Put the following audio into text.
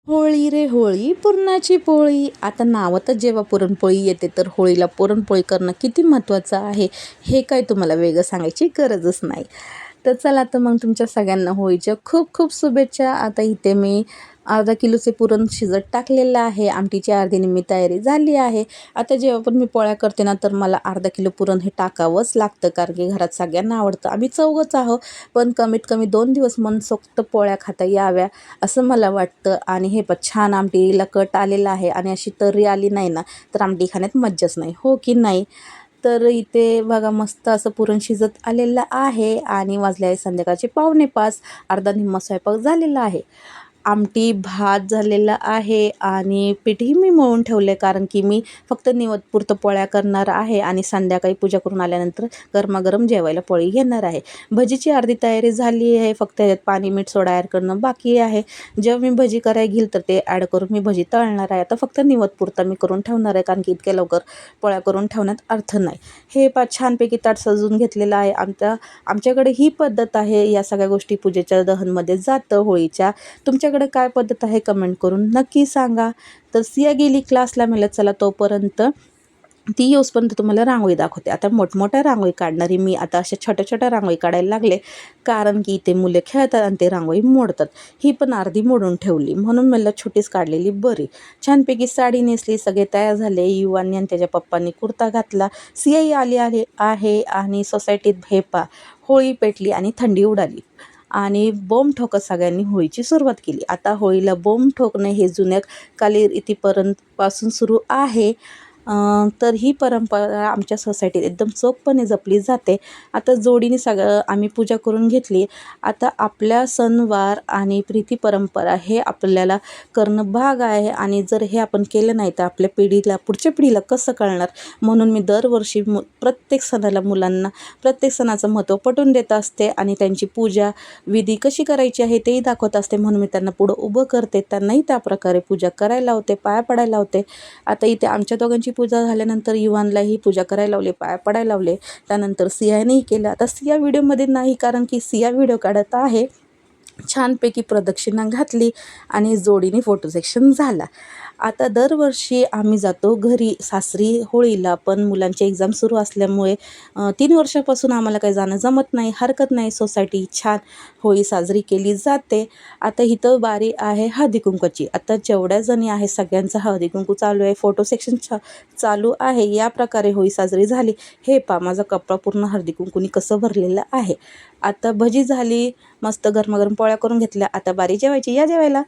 होळी रे होळी पुरणाची पोळी. आता नावातच जेव्हा पुरणपोळी येते तर होळीला पुरणपोळी करणं किती महत्त्वाचं आहे हे काय तुम्हाला वेगळं सांगायची गरजच नाही. तर चला तर मग तुमच्या सगळ्यांना होळीच्या खूप खूप शुभेच्छा. आता इथे मी अर्धा किलोचे पुरण शिजत टाकलेलं आहे. आमटीची अर्धी निम्मी तयारी झाली आहे. आता जेव्हा पण मी पोळ्या करते ना तर मला अर्धा किलो पुरण हे टाकावंच लागतं, कारण की घरात सगळ्यांना आवडतं. आम्ही चौघंच आहोत, पण कमीत कमी 2 दिवस मनसोक्त पोळ्या खाता याव्या असं मला वाटतं. आणि हे पण छान आमटीला कट आलेला आहे आणि अशी तर्री आली नाही ना तर आमटी खाण्यात मज्जाच नाही, हो की नाही. तर इथे बघा मस्त असं पुरण शिजत आलेलं आहे आणि वाजले आहे संध्याकाळचे 4:45. अर्धा निम्मा स्वयंपाक झालेला आहे. आमटी भात झालेला आहे आणि पीठही मी मळून ठेवले, कारण की मी फक्त निवदपुरतं पोळ्या करणार आहे आणि संध्याकाळी पूजा करून आल्यानंतर गरमागरम जेवायला पोळी घेणार आहे. भजीची अर्धी तयारी झाली आहे, फक्त त्याच्यात पाणी मीठ सोडा ॲड करणं बाकी आहे. जेव्हा मी भजी करायला घेईल तर ते ॲड करून मी भजी तळणार आहे. आता फक्त निवदपुरतं मी करून ठेवणार आहे, कारण की इतक्या लवकर पोळ्या करून ठेवण्यात अर्थ नाही. हे छानपैकी ताट सजवून घेतलेलं आहे. आमच्याकडे ही पद्धत आहे. या सगळ्या गोष्टी पूजेच्या दहनमध्ये जातं होळीच्या. तुमच्याकडे काय पद्धत आहे कमेंट करून नक्की सांगा. तर सिया गेली क्लासला, म्हणलं चला तोपर्यंत ती येऊसपर्यंत तुम्हाला रांगोळी दाखवते. आता मोठमोठ्या रांगोळी काढणारी मी आता अशा छोट्या छोट्या रांगोळी काढायला लागले, कारण की इथे मुले खेळतात आणि ते रांगोळी मोडतात. ही पण अर्धी मोडून ठेवली, म्हणून मला छोटीच काढलेली बरी. छानपैकी साडी नेसली, सगळे तयार झाले. युवांनी आणि त्याच्या पप्पांनी कुर्ता घातला. सियाही आली आहे आणि सोसायटीत भेपा होळी पेटली आणि थंडी उडाली आणि बोंब ठोकत सगळ्यांनी होळीची सुरुवात केली. आता होळीला बोंब ठोकणे हे जुन्या काली रीतीपासून सुरू आहे. तर ही परंपरा आमच्या सोसायटीत एकदम चोखपणे जपली जाते. आता जोडीने सगळं आम्ही पूजा करून घेतली. आता आपल्या सणवार आणि प्रीती परंपरा हे आपल्याला करणं भाग आहे आणि जर हे आपण केलं नाही तर आपल्या पिढीला, पुढच्या पिढीला कसं कळणार. म्हणून मी दरवर्षी प्रत्येक सणाला मुलांना प्रत्येक सणाचं महत्त्व पटवून देत असते आणि त्यांची पूजा विधी कशी करायची आहे तेही दाखवत असते. म्हणून मी त्यांना पुढं उभं करते, त्यांनाही त्या प्रकारे पूजा करायला लावते, पाया पडायला लावते. आता इथे आमच्या दोघांची पूजा झाल्यानंतर युवांलाही पूजा करायला लावले, पाया पडायला लावले. त्यानंतर सियानेही केलं. आता सिया व्हिडिओमध्ये नाही, कारण की सिया व्हिडिओ काढत आहे. छानपैकी प्रदक्षिणा घातली आणि जोडीने फोटो सेक्शन झाला. आता दरवर्षी आम्ही जातो घरी सासरी होळीला, पण मुलांची एक्झाम सुरू असल्यामुळे 3 वर्षापासून आम्हाला काही जाणं जमत नाही. हरकत नाही, सोसायटी छान होळी साजरी केली जाते. आता इथं बारी आहे हळदीकुंकवाची. आता जेवढ्या जणी आहे सगळ्यांचा हळदीकुंकू चालू आहे, फोटो सेक्शन चालू आहे. या प्रकारे होळी साजरी झाली. हे माझा कपडा पूर्ण हळदीकुंकूनी कसं भरलेलं आहे. आता भजी झाली, मस्त गरमागरम पोळ्या करून घेतल्या. आता बारी जेवायची, या जेवायला.